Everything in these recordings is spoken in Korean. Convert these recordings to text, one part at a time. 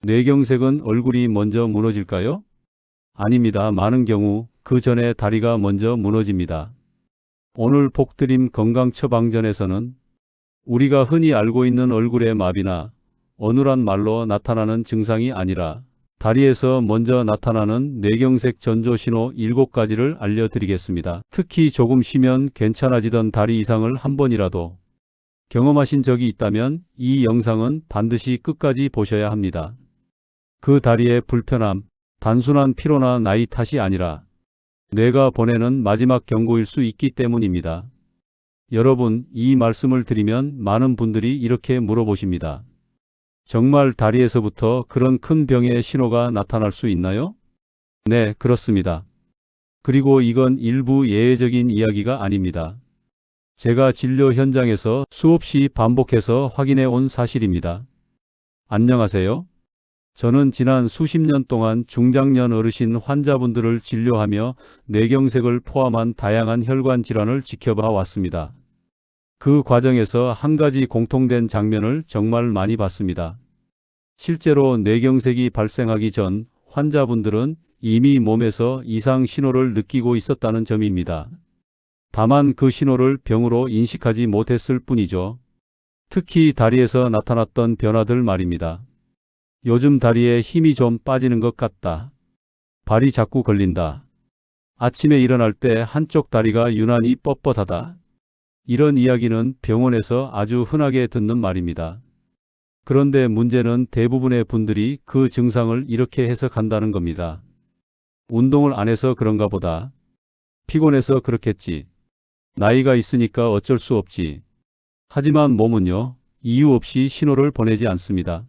뇌경색은 얼굴이 먼저 무너질까요? 아닙니다. 많은 경우 그 전에 다리가 먼저 무너집니다. 오늘 복드림 건강처방전에서는 우리가 흔히 알고 있는 얼굴의 마비나 어눌한 말로 나타나는 증상이 아니라 다리에서 먼저 나타나는 뇌경색 전조 신호 7가지를 알려드리겠습니다. 특히 조금 쉬면 괜찮아지던 다리 이상을 한 번이라도 경험하신 적이 있다면 이 영상은 반드시 끝까지 보셔야 합니다. 그 다리의 불편함, 단순한 피로나 나이 탓이 아니라 뇌가 보내는 마지막 경고일 수 있기 때문입니다. 여러분, 이 말씀을 드리면 많은 분들이 이렇게 물어보십니다. 정말 다리에서부터 그런 큰 병의 신호가 나타날 수 있나요? 네, 그렇습니다. 그리고 이건 일부 예외적인 이야기가 아닙니다. 제가 진료 현장에서 수없이 반복해서 확인해 온 사실입니다. 안녕하세요. 저는 지난 수십 년 동안 중장년 어르신 환자분들을 진료하며 뇌경색을 포함한 다양한 혈관 질환을 지켜봐 왔습니다. 그 과정에서 한 가지 공통된 장면을 정말 많이 봤습니다. 실제로 뇌경색이 발생하기 전 환자분들은 이미 몸에서 이상 신호를 느끼고 있었다는 점입니다. 다만 그 신호를 병으로 인식하지 못했을 뿐이죠. 특히 다리에서 나타났던 변화들 말입니다. 요즘 다리에 힘이 좀 빠지는 것 같다. 발이 자꾸 걸린다. 아침에 일어날 때 한쪽 다리가 유난히 뻣뻣하다. 이런 이야기는 병원에서 아주 흔하게 듣는 말입니다. 그런데 문제는 대부분의 분들이 그 증상을 이렇게 해석한다는 겁니다. 운동을 안 해서 그런가 보다. 피곤해서 그렇겠지. 나이가 있으니까 어쩔 수 없지. 하지만 몸은요, 이유 없이 신호를 보내지 않습니다.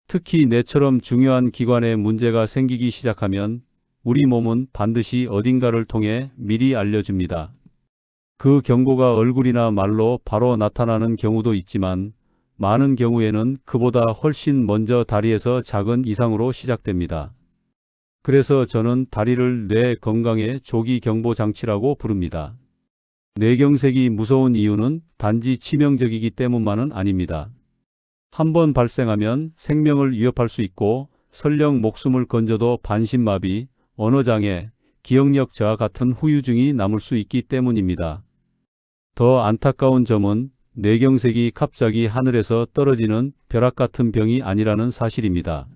특히 뇌처럼 중요한 기관에 문제가 생기기 시작하면 우리 몸은 반드시 어딘가를 통해 미리 알려줍니다. 그 경고가 얼굴이나 말로 바로 나타나는 경우도 있지만 많은 경우에는 그보다 훨씬 먼저 다리에서 작은 이상으로 시작됩니다. 그래서 저는 다리를 뇌 건강의 조기 경보 장치라고 부릅니다. 뇌경색이 무서운 이유는 단지 치명적이기 때문만은 아닙니다. 한번 발생하면 생명을 위협할 수 있고 설령 목숨을 건져도 반신마비, 언어장애, 기억력 저하 같은 후유증이 남을 수 있기 때문입니다. 더 안타까운 점은 뇌경색이 갑자기 하늘에서 떨어지는 벼락 같은 병이 아니라는 사실입니다.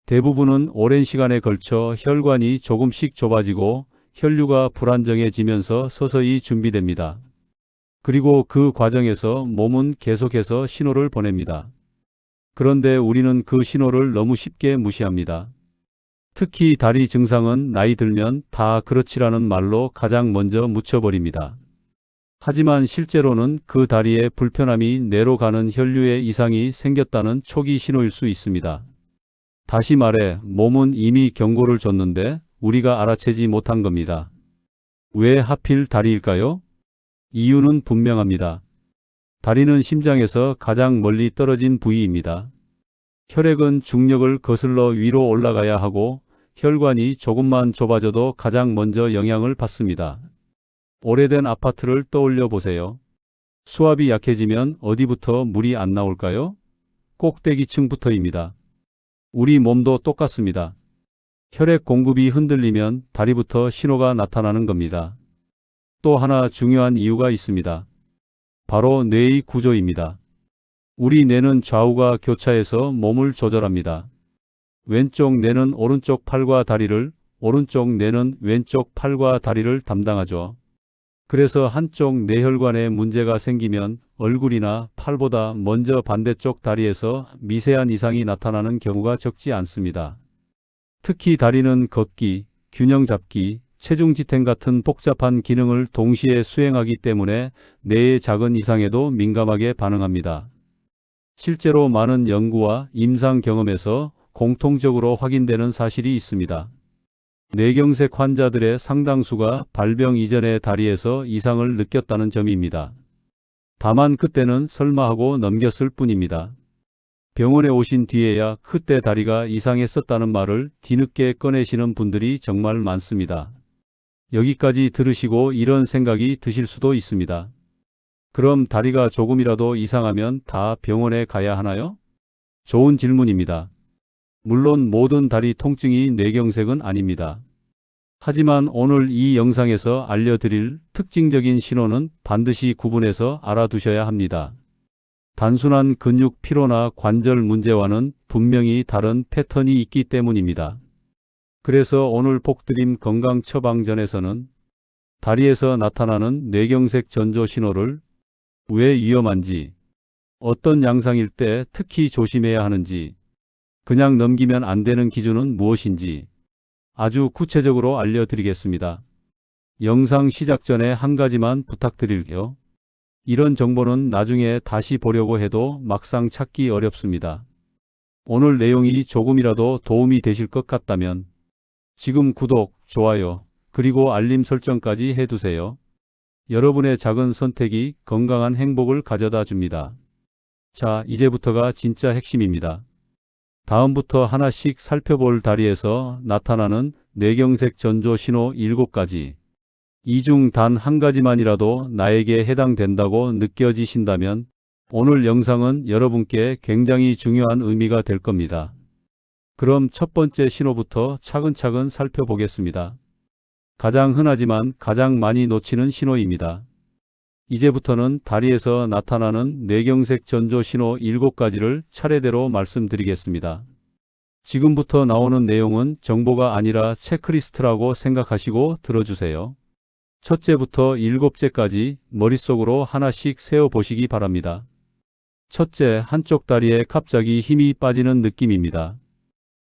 대부분은 오랜 시간에 걸쳐 혈관이 조금씩 좁아지고 혈류가 불안정해지면서 서서히 준비됩니다. 그리고 그 과정에서 몸은 계속해서 신호를 보냅니다. 그런데 우리는 그 신호를 너무 쉽게 무시합니다. 특히 다리 증상은 나이 들면 다 그렇지라는 말로 가장 먼저 묻혀버립니다. 하지만 실제로는 그 다리에 불편함이 뇌로 가는 혈류에 이상이 생겼다는 초기 신호일 수 있습니다. 다시 말해 몸은 이미 경고를 줬는데 우리가 알아채지 못한 겁니다. 왜 하필 다리일까요? 이유는 분명합니다. 다리는 심장에서 가장 멀리 떨어진 부위입니다. 혈액은 중력을 거슬러 위로 올라가야 하고 혈관이 조금만 좁아져도 가장 먼저 영향을 받습니다. 오래된 아파트를 떠올려 보세요. 수압이 약해지면 어디부터 물이 안 나올까요? 꼭대기층부터입니다. 우리 몸도 똑같습니다. 혈액 공급이 흔들리면 다리부터 신호가 나타나는 겁니다. 또 하나 중요한 이유가 있습니다. 바로 뇌의 구조입니다. 우리 뇌는 좌우가 교차해서 몸을 조절합니다. 왼쪽 뇌는 오른쪽 팔과 다리를, 오른쪽 뇌는 왼쪽 팔과 다리를 담당하죠. 그래서 한쪽 뇌혈관에 문제가 생기면 얼굴이나 팔보다 먼저 반대쪽 다리에서 미세한 이상이 나타나는 경우가 적지 않습니다. 특히 다리는 걷기, 균형 잡기, 체중 지탱 같은 복잡한 기능을 동시에 수행하기 때문에 뇌의 작은 이상에도 민감하게 반응합니다. 실제로 많은 연구와 임상 경험에서 공통적으로 확인되는 사실이 있습니다. 뇌경색 환자들의 상당수가 발병 이전에 다리에서 이상을 느꼈다는 점입니다. 다만 그때는 설마 하고 넘겼을 뿐입니다. 병원에 오신 뒤에야 그때 다리가 이상했었다는 말을 뒤늦게 꺼내시는 분들이 정말 많습니다. 여기까지 들으시고 이런 생각이 드실 수도 있습니다. 그럼 다리가 조금이라도 이상하면 다 병원에 가야 하나요? 좋은 질문입니다. 물론 모든 다리 통증이 뇌경색은 아닙니다. 하지만 오늘 이 영상에서 알려드릴 특징적인 신호는 반드시 구분해서 알아두셔야 합니다. 단순한 근육 피로나 관절 문제와는 분명히 다른 패턴이 있기 때문입니다. 그래서 오늘 복드림 건강 처방전에서는 다리에서 나타나는 뇌경색 전조 신호를 왜 위험한지, 어떤 양상일 때 특히 조심해야 하는지, 그냥 넘기면 안 되는 기준은 무엇인지 아주 구체적으로 알려드리겠습니다. 영상 시작 전에 한 가지만 부탁드릴게요. 이런 정보는 나중에 다시 보려고 해도 막상 찾기 어렵습니다. 오늘 내용이 조금이라도 도움이 되실 것 같다면 지금 구독, 좋아요, 그리고 알림 설정까지 해두세요. 여러분의 작은 선택이 건강한 행복을 가져다 줍니다. 자, 이제부터가 진짜 핵심입니다. 다음부터 하나씩 살펴볼 다리에서 나타나는 뇌경색 전조 신호 7가지. 이 중 단 한 가지만이라도 나에게 해당된다고 느껴지신다면 오늘 영상은 여러분께 굉장히 중요한 의미가 될 겁니다. 그럼 첫 번째 신호부터 차근차근 살펴보겠습니다. 가장 흔하지만 가장 많이 놓치는 신호입니다. 이제부터는 다리에서 나타나는 뇌경색 전조 신호 7가지를 차례대로 말씀드리겠습니다. 지금부터 나오는 내용은 정보가 아니라 체크리스트라고 생각하시고 들어주세요. 첫째부터 7째까지 머릿속으로 하나씩 세어보시기 바랍니다. 첫째, 한쪽 다리에 갑자기 힘이 빠지는 느낌입니다.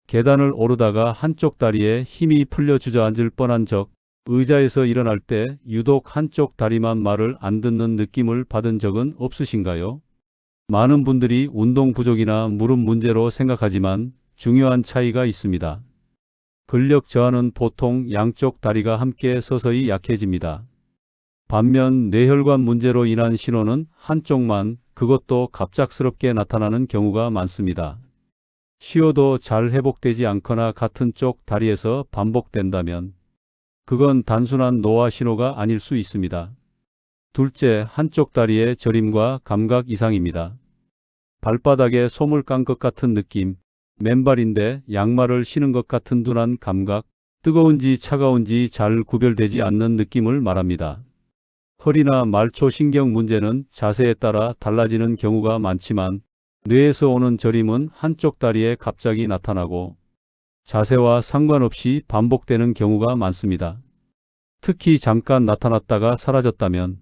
계단을 오르다가 한쪽 다리에 힘이 풀려 주저앉을 뻔한 적, 의자에서 일어날 때 유독 한쪽 다리만 말을 안 듣는 느낌을 받은 적은 없으신가요? 많은 분들이 운동 부족이나 무릎 문제로 생각하지만 중요한 차이가 있습니다. 근력 저하는 보통 양쪽 다리가 함께 서서히 약해집니다. 반면 뇌혈관 문제로 인한 신호는 한쪽만, 그것도 갑작스럽게 나타나는 경우가 많습니다. 쉬어도 잘 회복되지 않거나 같은 쪽 다리에서 반복된다면 그건 단순한 노화 신호가 아닐 수 있습니다. 둘째, 한쪽 다리의 저림과 감각 이상입니다. 발바닥에 솜을 깐 것 같은 느낌, 맨발인데 양말을 신은 것 같은 둔한 감각, 뜨거운지 차가운지 잘 구별되지 않는 느낌을 말합니다. 허리나 말초 신경 문제는 자세에 따라 달라지는 경우가 많지만 뇌에서 오는 저림은 한쪽 다리에 갑자기 나타나고 자세와 상관없이 반복되는 경우가 많습니다. 특히 잠깐 나타났다가 사라졌다면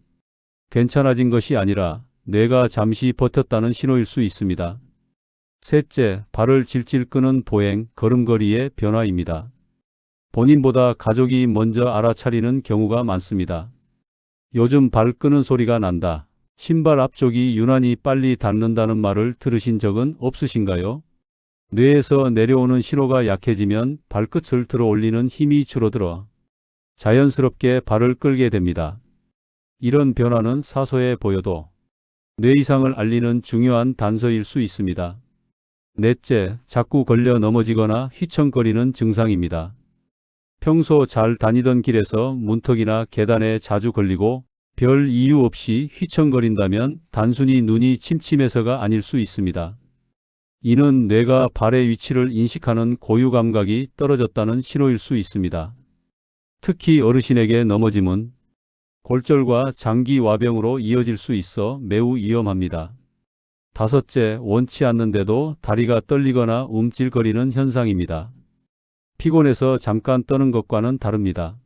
괜찮아진 것이 아니라 뇌가 잠시 버텼다는 신호일 수 있습니다. 셋째, 발을 질질 끄는 보행, 걸음걸이의 변화입니다. 본인보다 가족이 먼저 알아차리는 경우가 많습니다. 요즘 발 끄는 소리가 난다. 신발 앞쪽이 유난히 빨리 닿는다는 말을 들으신 적은 없으신가요? 뇌에서 내려오는 신호가 약해지면 발끝을 들어 올리는 힘이 줄어들어 자연스럽게 발을 끌게 됩니다. 이런 변화는 사소해 보여도 뇌 이상을 알리는 중요한 단서일 수 있습니다. 넷째, 자꾸 걸려 넘어지거나 휘청거리는 증상입니다. 평소 잘 다니던 길에서 문턱이나 계단에 자주 걸리고 별 이유 없이 휘청거린다면 단순히 눈이 침침해서가 아닐 수 있습니다. 이는 뇌가 발의 위치를 인식하는 고유 감각이 떨어졌다는 신호일 수 있습니다. 특히 어르신에게 넘어짐은 골절과 장기와병으로 이어질 수 있어 매우 위험합니다. 다섯째, 원치 않는데도 다리가 떨리거나 움찔거리는 현상입니다. 피곤해서 잠깐 떠는 것과는 다릅니다.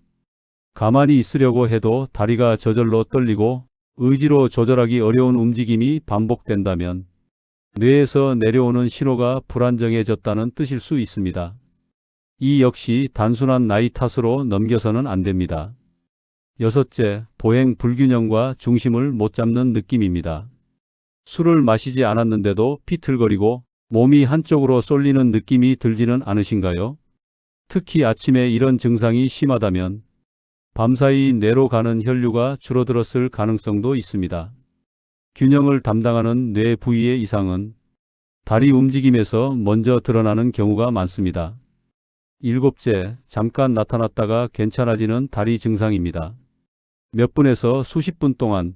가만히 있으려고 해도 다리가 저절로 떨리고 의지로 조절하기 어려운 움직임이 반복된다면 뇌에서 내려오는 신호가 불안정해졌다는 뜻일 수 있습니다. 이 역시 단순한 나이 탓으로 넘겨서는 안 됩니다. 여섯째, 보행 불균형과 중심을 못 잡는 느낌입니다. 술을 마시지 않았는데도 비틀거리고 몸이 한쪽으로 쏠리는 느낌이 들지는 않으신가요? 특히 아침에 이런 증상이 심하다면 밤사이 뇌로 가는 혈류가 줄어들었을 가능성도 있습니다. 균형을 담당하는 뇌 부위의 이상은 다리 움직임에서 먼저 드러나는 경우가 많습니다. 일곱째, 잠깐 나타났다가 괜찮아지는 다리 증상입니다. 몇 분에서 수십 분 동안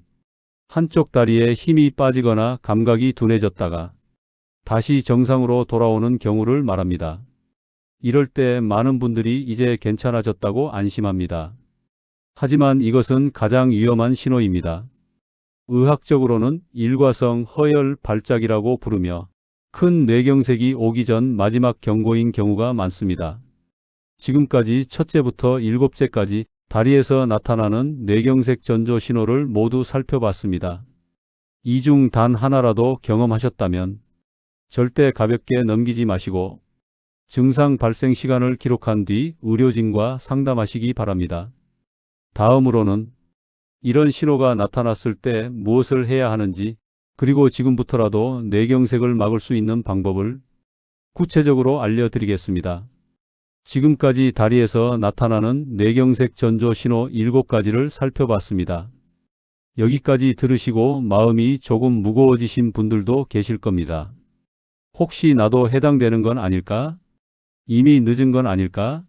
한쪽 다리에 힘이 빠지거나 감각이 둔해졌다가 다시 정상으로 돌아오는 경우를 말합니다. 이럴 때 많은 분들이 이제 괜찮아졌다고 안심합니다. 하지만 이것은 가장 위험한 신호입니다. 의학적으로는 일과성 허혈 발작이라고 부르며 큰 뇌경색이 오기 전 마지막 경고인 경우가 많습니다. 지금까지 첫째부터 일곱째까지 다리에서 나타나는 뇌경색 전조 신호를 모두 살펴봤습니다. 이 중 단 하나라도 경험하셨다면 절대 가볍게 넘기지 마시고 증상 발생 시간을 기록한 뒤 의료진과 상담하시기 바랍니다. 다음으로는 이런 신호가 나타났을 때 무엇을 해야 하는지, 그리고 지금부터라도 뇌경색을 막을 수 있는 방법을 구체적으로 알려드리겠습니다. 지금까지 다리에서 나타나는 뇌경색 전조 신호 7가지를 살펴봤습니다. 여기까지 들으시고 마음이 조금 무거워지신 분들도 계실 겁니다. 혹시 나도 해당되는 건 아닐까? 이미 늦은 건 아닐까?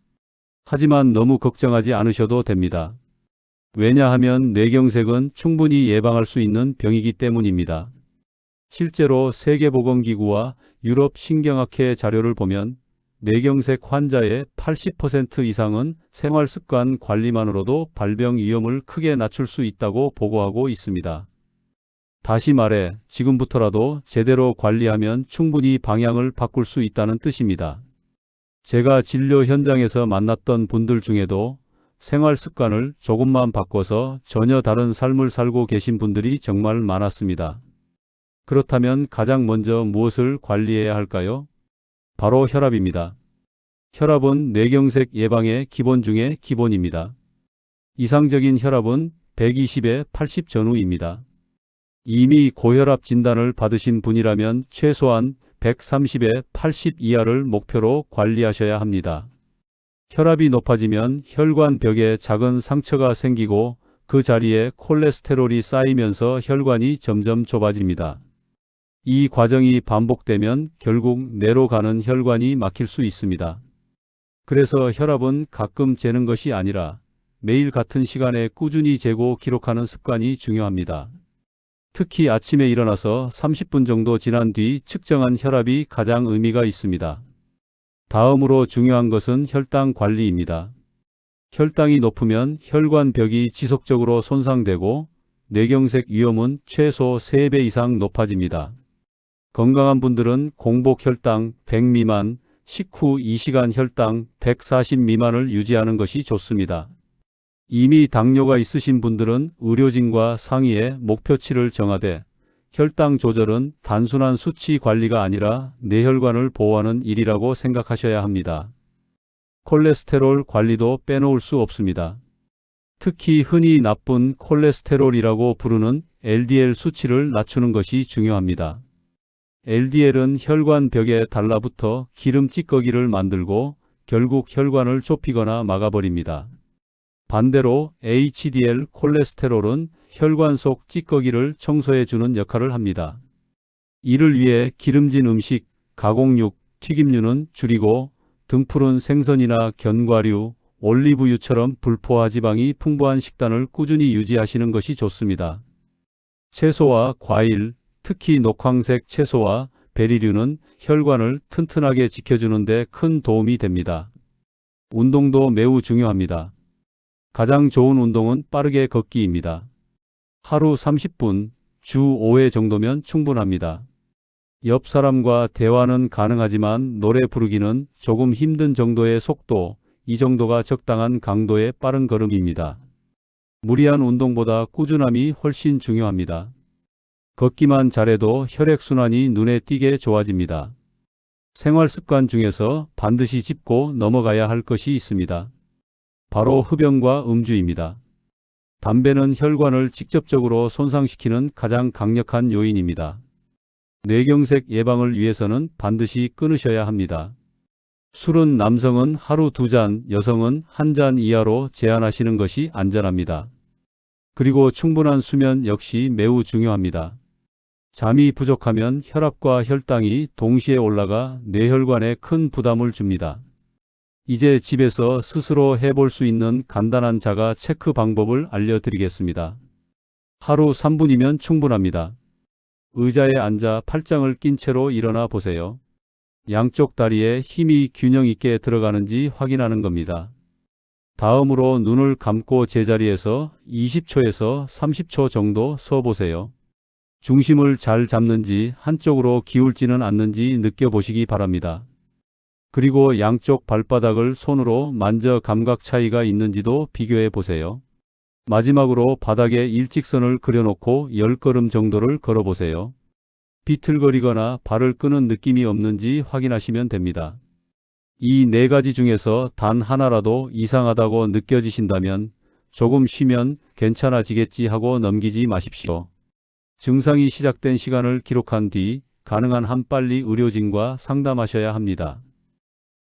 하지만 너무 걱정하지 않으셔도 됩니다. 왜냐하면 뇌경색은 충분히 예방할 수 있는 병이기 때문입니다. 실제로 세계보건기구와 유럽 신경학회 자료를 보면 뇌경색 환자의 80% 이상은 생활습관 관리만으로도 발병 위험을 크게 낮출 수 있다고 보고하고 있습니다. 다시 말해 지금부터라도 제대로 관리하면 충분히 방향을 바꿀 수 있다는 뜻입니다. 제가 진료 현장에서 만났던 분들 중에도 생활 습관을 조금만 바꿔서 전혀 다른 삶을 살고 계신 분들이 정말 많았습니다. 그렇다면 가장 먼저 무엇을 관리해야 할까요? 바로 혈압입니다. 혈압은 뇌경색 예방의 기본 중에 기본입니다. 이상적인 혈압은 120에 80 전후입니다. 이미 고혈압 진단을 받으신 분이라면 최소한 130에 80 이하를 목표로 관리하셔야 합니다. 혈압이 높아지면 혈관벽에 작은 상처가 생기고 그 자리에 콜레스테롤이 쌓이면서 혈관이 점점 좁아집니다. 이 과정이 반복되면 결국 뇌로 가는 혈관이 막힐 수 있습니다. 그래서 혈압은 가끔 재는 것이 아니라 매일 같은 시간에 꾸준히 재고 기록하는 습관이 중요합니다. 특히 아침에 일어나서 30분 정도 지난 뒤 측정한 혈압이 가장 의미가 있습니다. 다음으로 중요한 것은 혈당 관리입니다. 혈당이 높으면 혈관벽이 지속적으로 손상되고 뇌경색 위험은 최소 3배 이상 높아집니다. 건강한 분들은 공복 혈당 100 미만, 식후 2시간 혈당 140 미만을 유지하는 것이 좋습니다. 이미 당뇨가 있으신 분들은 의료진과 상의해 목표치를 정하되 혈당 조절은 단순한 수치 관리가 아니라 뇌혈관을 보호하는 일이라고 생각하셔야 합니다. 콜레스테롤 관리도 빼놓을 수 없습니다. 특히 흔히 나쁜 콜레스테롤이라고 부르는 LDL 수치를 낮추는 것이 중요합니다. LDL은 혈관벽에 달라붙어 기름 찌꺼기를 만들고 결국 혈관을 좁히거나 막아버립니다. 반대로 HDL 콜레스테롤은 혈관 속 찌꺼기를 청소해 주는 역할을 합니다. 이를 위해 기름진 음식, 가공육, 튀김류는 줄이고 등푸른 생선이나 견과류, 올리브유처럼 불포화 지방이 풍부한 식단을 꾸준히 유지하시는 것이 좋습니다. 채소와 과일, 특히 녹황색 채소와 베리류는 혈관을 튼튼하게 지켜주는 데 큰 도움이 됩니다. 운동도 매우 중요합니다. 가장 좋은 운동은 빠르게 걷기입니다. 하루 30분, 주 5회 정도면 충분합니다. 옆 사람과 대화는 가능하지만 노래 부르기는 조금 힘든 정도의 속도, 이 정도가 적당한 강도의 빠른 걸음입니다. 무리한 운동보다 꾸준함이 훨씬 중요합니다. 걷기만 잘해도 혈액순환이 눈에 띄게 좋아집니다. 생활 습관 중에서 반드시 짚고 넘어가야 할 것이 있습니다. 바로 흡연과 음주입니다. 담배는 혈관을 직접적으로 손상시키는 가장 강력한 요인입니다. 뇌경색 예방을 위해서는 반드시 끊으셔야 합니다. 술은 남성은 하루 2잔, 여성은 1잔 이하로 제한하시는 것이 안전합니다. 그리고 충분한 수면 역시 매우 중요합니다. 잠이 부족하면 혈압과 혈당이 동시에 올라가 뇌혈관에 큰 부담을 줍니다. 이제 집에서 스스로 해볼 수 있는 간단한 자가 체크 방법을 알려드리겠습니다. 하루 3분이면 충분합니다. 의자에 앉아 팔짱을 낀 채로 일어나 보세요. 양쪽 다리에 힘이 균형 있게 들어가는지 확인하는 겁니다. 다음으로 눈을 감고 제자리에서 20초에서 30초 정도 서 보세요. 중심을 잘 잡는지 한쪽으로 기울지는 않는지 느껴보시기 바랍니다. 그리고 양쪽 발바닥을 손으로 만져 감각 차이가 있는지도 비교해 보세요. 마지막으로 바닥에 일직선을 그려놓고 10걸음 정도를 걸어보세요. 비틀거리거나 발을 끄는 느낌이 없는지 확인하시면 됩니다. 이 네 가지 중에서 단 하나라도 이상하다고 느껴지신다면 조금 쉬면 괜찮아지겠지 하고 넘기지 마십시오. 증상이 시작된 시간을 기록한 뒤 가능한 한 빨리 의료진과 상담하셔야 합니다.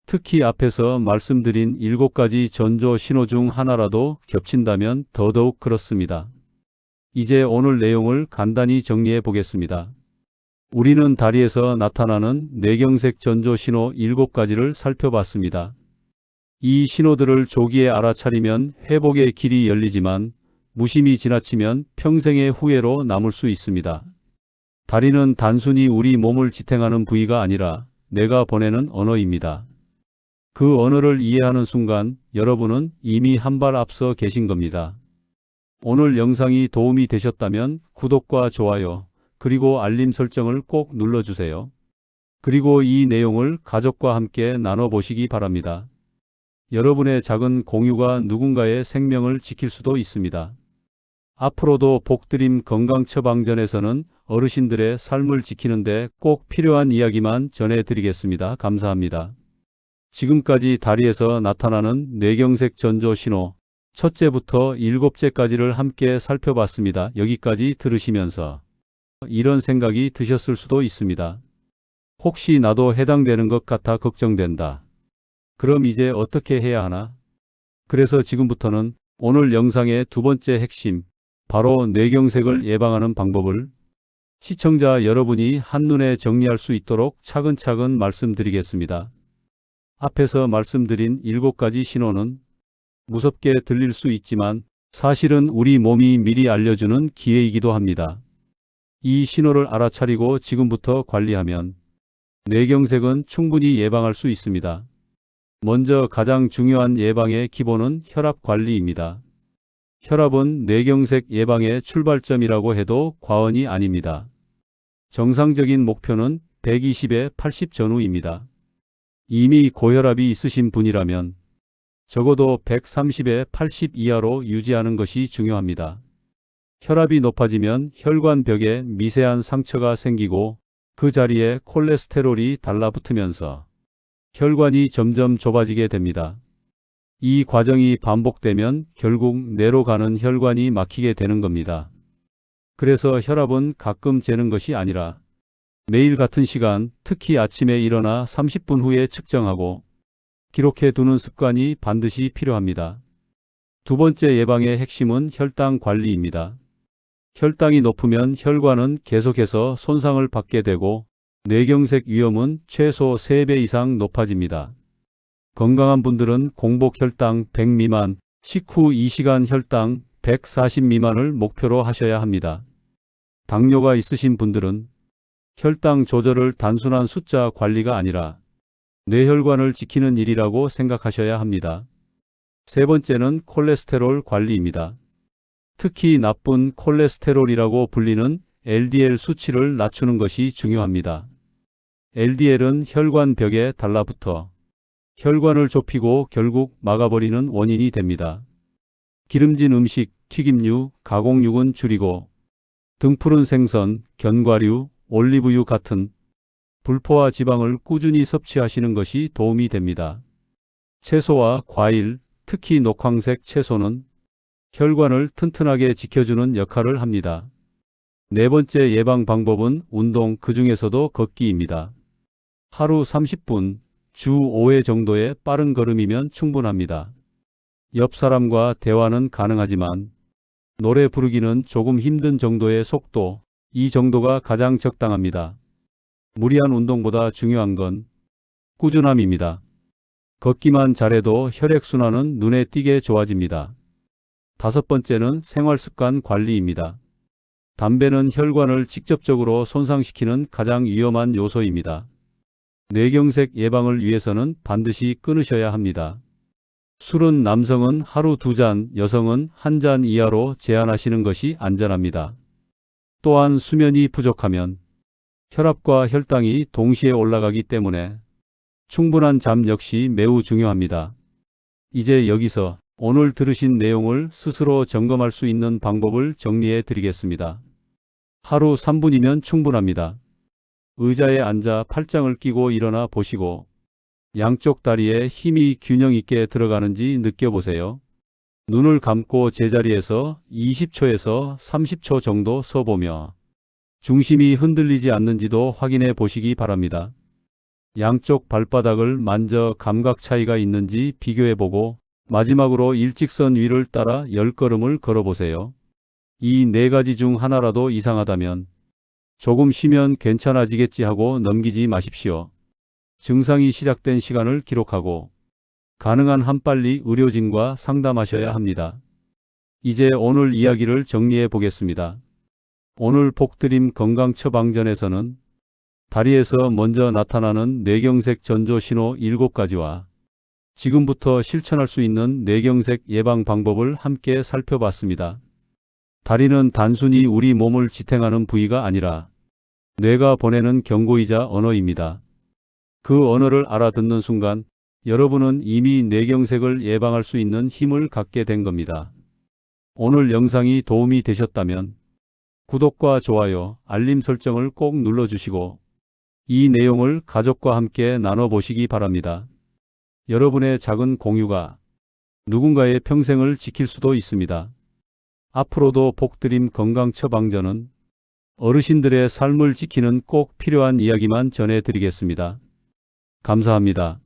특히 앞에서 말씀드린 7가지 전조 신호 중 하나라도 겹친다면 더더욱 그렇습니다. 이제 오늘 내용을 간단히 정리해 보겠습니다. 우리는 다리에서 나타나는 뇌경색 전조 신호 7가지를 살펴봤습니다. 이 신호들을 조기에 알아차리면 회복의 길이 열리지만 무심히 지나치면 평생의 후회로 남을 수 있습니다. 다리는 단순히 우리 몸을 지탱하는 부위가 아니라 뇌가 보내는 언어입니다. 그 언어를 이해하는 순간 여러분은 이미 한 발 앞서 계신 겁니다. 오늘 영상이 도움이 되셨다면 구독과 좋아요, 그리고 알림 설정을 꼭 눌러주세요. 그리고 이 내용을 가족과 함께 나눠보시기 바랍니다. 여러분의 작은 공유가 누군가의 생명을 지킬 수도 있습니다. 앞으로도 복드림 건강처방전에서는 어르신들의 삶을 지키는데 꼭 필요한 이야기만 전해드리겠습니다. 감사합니다. 지금까지 다리에서 나타나는 뇌경색 전조 신호 첫째부터 7째까지를 함께 살펴봤습니다. 여기까지 들으시면서 이런 생각이 드셨을 수도 있습니다. 혹시 나도 해당되는 것 같아 걱정된다. 그럼 이제 어떻게 해야 하나? 그래서 지금부터는 오늘 영상의 두 번째 핵심, 바로 뇌경색을 예방하는 방법을 시청자 여러분이 한눈에 정리할 수 있도록 차근차근 말씀드리겠습니다. 앞에서 말씀드린 7가지 신호는 무섭게 들릴 수 있지만 사실은 우리 몸이 미리 알려주는 기회이기도 합니다. 이 신호를 알아차리고 지금부터 관리하면 뇌경색은 충분히 예방할 수 있습니다. 먼저 가장 중요한 예방의 기본은 혈압 관리입니다. 혈압은 뇌경색 예방의 출발점이라고 해도 과언이 아닙니다. 정상적인 목표는 120에 80 전후입니다. 이미 고혈압이 있으신 분이라면 적어도 130에 80 이하로 유지하는 것이 중요합니다. 혈압이 높아지면 혈관벽에 미세한 상처가 생기고 그 자리에 콜레스테롤이 달라붙으면서 혈관이 점점 좁아지게 됩니다. 이 과정이 반복되면 결국 뇌로 가는 혈관이 막히게 되는 겁니다. 그래서 혈압은 가끔 재는 것이 아니라 매일 같은 시간, 특히 아침에 일어나 30분 후에 측정하고 기록해 두는 습관이 반드시 필요합니다. 두 번째 예방의 핵심은 혈당 관리입니다. 혈당이 높으면 혈관은 계속해서 손상을 받게 되고 뇌경색 위험은 최소 3배 이상 높아집니다. 건강한 분들은 공복 혈당 100 미만, 식후 2시간 혈당 140 미만을 목표로 하셔야 합니다. 당뇨가 있으신 분들은 혈당 조절을 단순한 숫자 관리가 아니라 뇌혈관을 지키는 일이라고 생각하셔야 합니다. 세 번째는 콜레스테롤 관리입니다. 특히 나쁜 콜레스테롤이라고 불리는 LDL 수치를 낮추는 것이 중요합니다. LDL은 혈관 벽에 달라붙어 혈관을 좁히고 결국 막아버리는 원인이 됩니다. 기름진 음식, 튀김류, 가공육은 줄이고 등푸른 생선, 견과류, 올리브유 같은 불포화 지방을 꾸준히 섭취하시는 것이 도움이 됩니다. 채소와 과일, 특히 녹황색 채소는 혈관을 튼튼하게 지켜주는 역할을 합니다. 네 번째 예방 방법은 운동, 그 중에서도 걷기입니다. 하루 30분, 주 5회 정도의 빠른 걸음이면 충분합니다. 옆 사람과 대화는 가능하지만 노래 부르기는 조금 힘든 정도의 속도, 이 정도가 가장 적당합니다. 무리한 운동보다 중요한 건 꾸준함입니다. 걷기만 잘해도 혈액순환은 눈에 띄게 좋아집니다. 다섯 번째는 생활습관 관리입니다. 담배는 혈관을 직접적으로 손상시키는 가장 위험한 요소입니다. 뇌경색 예방을 위해서는 반드시 끊으셔야 합니다. 술은 남성은 하루 2잔, 여성은 1잔 이하로 제한하시는 것이 안전합니다. 또한 수면이 부족하면 혈압과 혈당이 동시에 올라가기 때문에 충분한 잠 역시 매우 중요합니다. 이제 여기서 오늘 들으신 내용을 스스로 점검할 수 있는 방법을 정리해 드리겠습니다. 하루 3분이면 충분합니다. 의자에 앉아 팔짱을 끼고 일어나 보시고 양쪽 다리에 힘이 균형 있게 들어가는지 느껴보세요. 눈을 감고 제자리에서 20초에서 30초 정도 서보며 중심이 흔들리지 않는지도 확인해 보시기 바랍니다. 양쪽 발바닥을 만져 감각 차이가 있는지 비교해 보고 마지막으로 일직선 위를 따라 10걸음을 걸어보세요. 이 4가지 중 하나라도 이상하다면 조금 쉬면 괜찮아지겠지 하고 넘기지 마십시오. 증상이 시작된 시간을 기록하고 가능한 한 빨리 의료진과 상담하셔야 합니다. 이제 오늘 이야기를 정리해 보겠습니다. 오늘 복드림 건강처방전에서는 다리에서 먼저 나타나는 뇌경색 전조 신호 7가지와 지금부터 실천할 수 있는 뇌경색 예방 방법을 함께 살펴봤습니다. 다리는 단순히 우리 몸을 지탱하는 부위가 아니라 뇌가 보내는 경고이자 언어입니다. 그 언어를 알아듣는 순간 여러분은 이미 뇌경색을 예방할 수 있는 힘을 갖게 된 겁니다. 오늘 영상이 도움이 되셨다면 구독과 좋아요, 알림 설정을 꼭 눌러주시고 이 내용을 가족과 함께 나눠보시기 바랍니다. 여러분의 작은 공유가 누군가의 평생을 지킬 수도 있습니다. 앞으로도 복드림 건강처방전은 어르신들의 삶을 지키는 꼭 필요한 이야기만 전해드리겠습니다. 감사합니다.